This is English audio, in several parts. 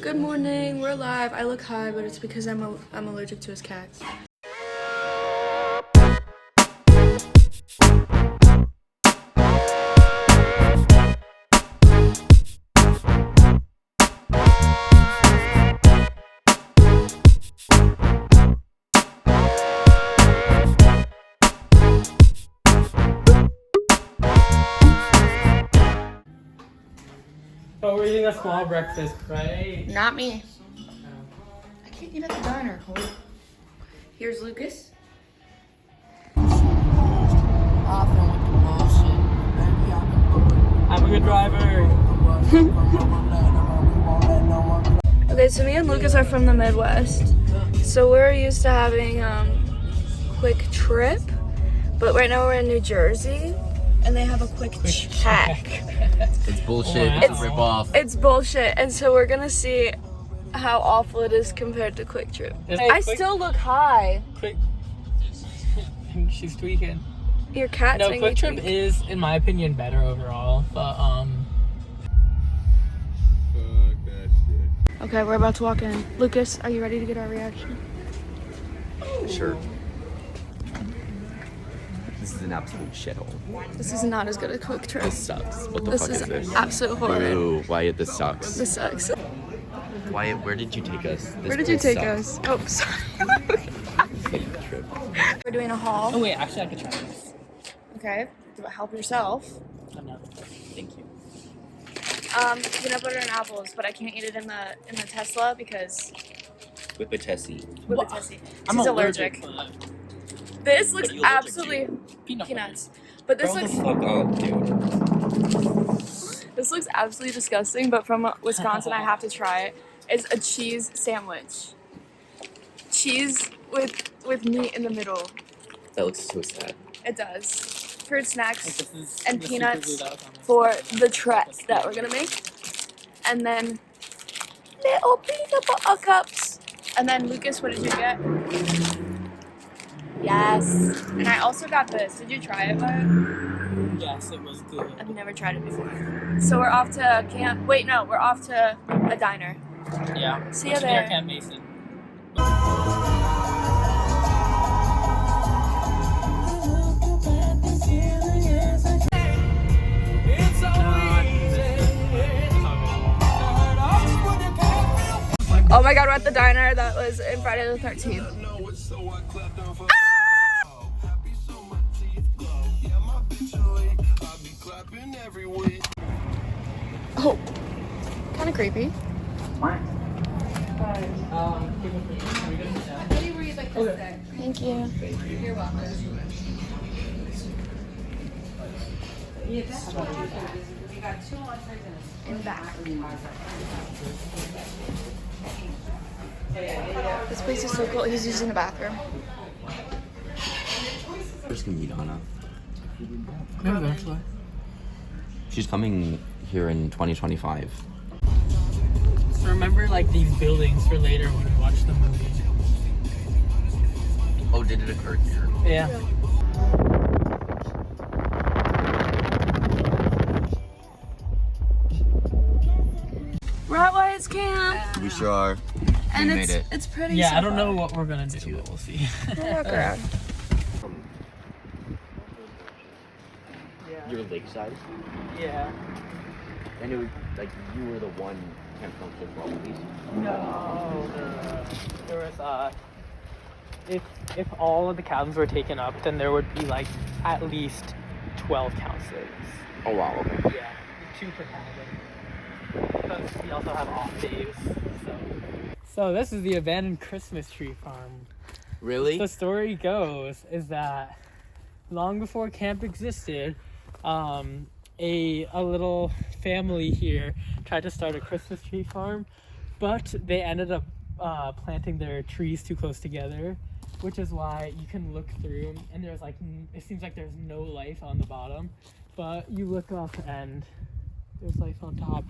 Good morning, we're live. I look high, but it's because I'm allergic to his cats. Oh, we're eating a small breakfast, right? Not me. I can't eat at the diner. Here's Lucas. I'm a good driver. Okay, so me and Lucas are from the Midwest, so we're used to having quick trip, but right now we're in New Jersey, and they have a quick check. It's bullshit. Wow. It's a rip-off. It's bullshit, and so we're gonna see how awful it is compared to Quick Trip. I still look high. Quick. She's tweaking. Your cat's No, making Quick me Trip tweak. is, in my opinion, better overall. But Fuck that shit. Okay, we're about to walk in. Lucas, are you ready to get our reaction? Sure. This is an absolute shithole. This is not as good as Quick Trip. This sucks. What the This fuck is is this? absolute horror. Ooh, Wyatt, this sucks. This sucks. Wyatt, where did you take us? This Where did you place take sucks. us? Oh, sorry. Quick Trip. We're doing a haul. oh wait, actually I could try this. Okay, help yourself. Oh, no. Thank you. Peanut butter and apples, but I can't eat it in the Tesla because With a Tessie. with What? the Tessie. I'm She's allergic. This looks What are you allergic absolutely Peanut butter. peanuts. But this Grow the looks fuck up, dude. this looks absolutely disgusting. But from Wisconsin, I have to try it. It's a cheese sandwich. Cheese with meat in the middle. That looks so sad. It does. Fruit snacks This is and the peanuts super glue that was on this. for the Tret that we're gonna make, and then little peanut butter cups. And then Lucas, what did you get? Yes. And I also got this. Did you try it, Bud? Yes, it was good. I've never tried it before. So we're off to camp. Wait, no, we're off to a diner. Yeah. See you Which near there. Camp Mason. Oh my God, we're at the diner that was in Friday the 13th. Oh, kind of creepy. Thank you. You're welcome. We got 2 entrees In the back. This place is so cool. He's using the bathroom. Where's gonna meet Anna? Maybe actually. She's coming here in 2025. So remember like these buildings for later when we watch the movie. Oh, did it occur here? Yeah. We're at Wyatt's camp, We sure are. and We made it. it's pretty. Yeah, so I don't know far. what we're gonna do, but we'll see. We'll walk around. You're lakeside? Yeah. And it was like you were the one Camp Function for all of these. No. There was if all of the cabins were taken up, then there would be like at least 12 counselors. Oh wow, okay. Yeah, 2 per cabin. Because we also have off days. So this is the abandoned Christmas tree farm. Really? The story goes is that long before camp existed, a little family here tried to start a Christmas tree farm, but they ended up planting their trees too close together, which is why you can look through and there's like it seems like there's no life on the bottom, but you look up and there's life on top.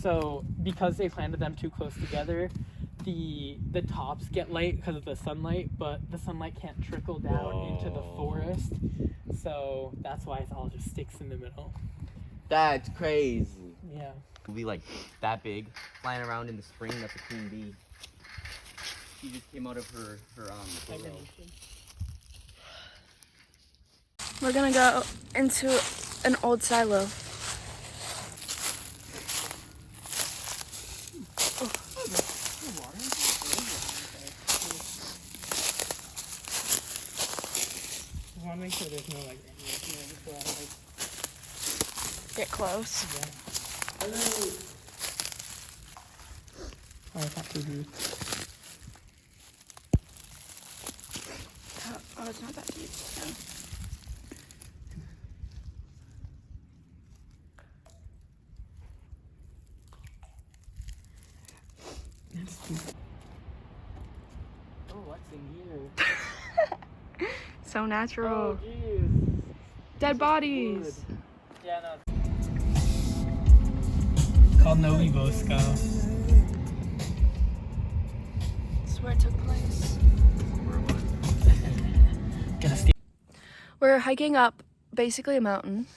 So because they planted them too close together, the tops get light because of the sunlight, but the sunlight can't trickle down into the forest, so that's why it all just sticks in the middle. That's crazy. Yeah. Will be like that big, flying around in the spring. That's a queen bee. She just came out of her burrow. We're gonna go into an old silo. I want to make sure there's no like animals here before I like Get close. Hello. Oh, it's not too deep. Oh, it's not that deep. No. Oh, what's in here? So natural. Oh, jeez. Dead bodies. Yeah, no. Called Novi Bosco. This is where it took place. Gonna steal. We're hiking up basically a mountain.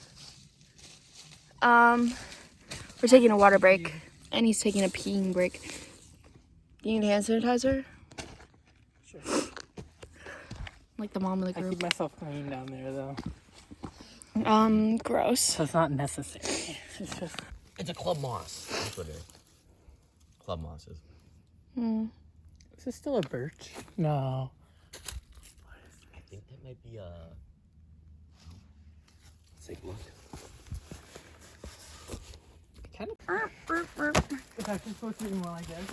We're taking a water break, and he's taking a peeing break. You need hand sanitizer? Sure. Like the mom of the I keep group. myself clean down there though. Gross. So it's not necessary. It's just. It's a club moss. That's what it is. Club moss is. Is this still a birch? No. I think that might be a. Let's take a look. Kind of. It's actually supposed to be more like this.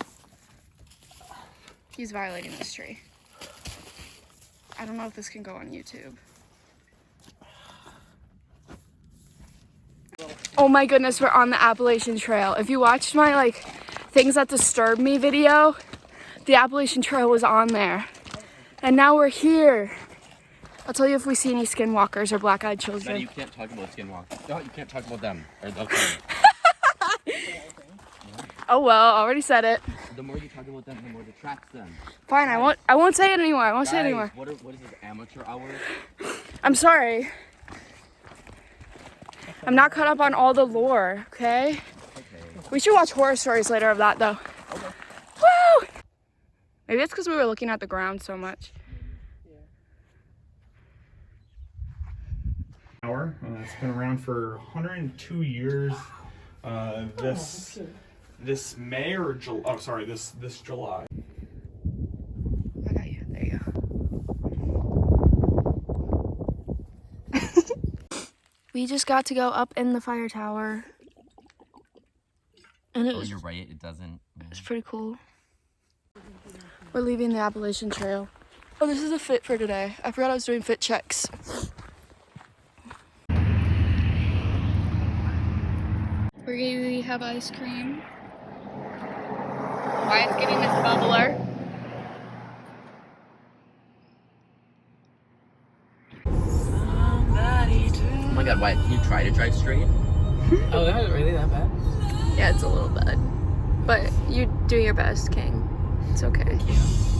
He's violating this tree. I don't know if this can go on YouTube. Oh my goodness, we're on the Appalachian Trail. If you watched my like things that disturb me video, the Appalachian Trail was on there. And now we're here. I'll tell you if we see any skinwalkers or black-eyed Betty, children. you can't talk about skinwalkers. No, you can't talk about them. Or okay. Oh well, already said it. The more you talk about them, the more it attracts them. Fine, I won't say it anymore. I won't say it Guys, anymore. what is this, amateur hour? I'm sorry. I'm not caught up on all the lore, okay? Okay. We should watch horror stories later of that though. Okay. Woo! Maybe it's because we were looking at the ground so much. Tower. It's been around for 102 years. This May or July? Oh, sorry, this July. I got you. There you go. We just got to go up in the fire tower, and it Oh, was you're right. It doesn't. it's pretty cool. We're leaving the Appalachian Trail. Oh, this is a fit for today. I forgot I was doing fit checks. We have ice cream. Wyatt's getting this bubbler. Oh my God, Wyatt, can you try to drive straight? Oh, that was really that bad? Yeah, it's a little bad. But you do your best, King. It's okay. Yeah.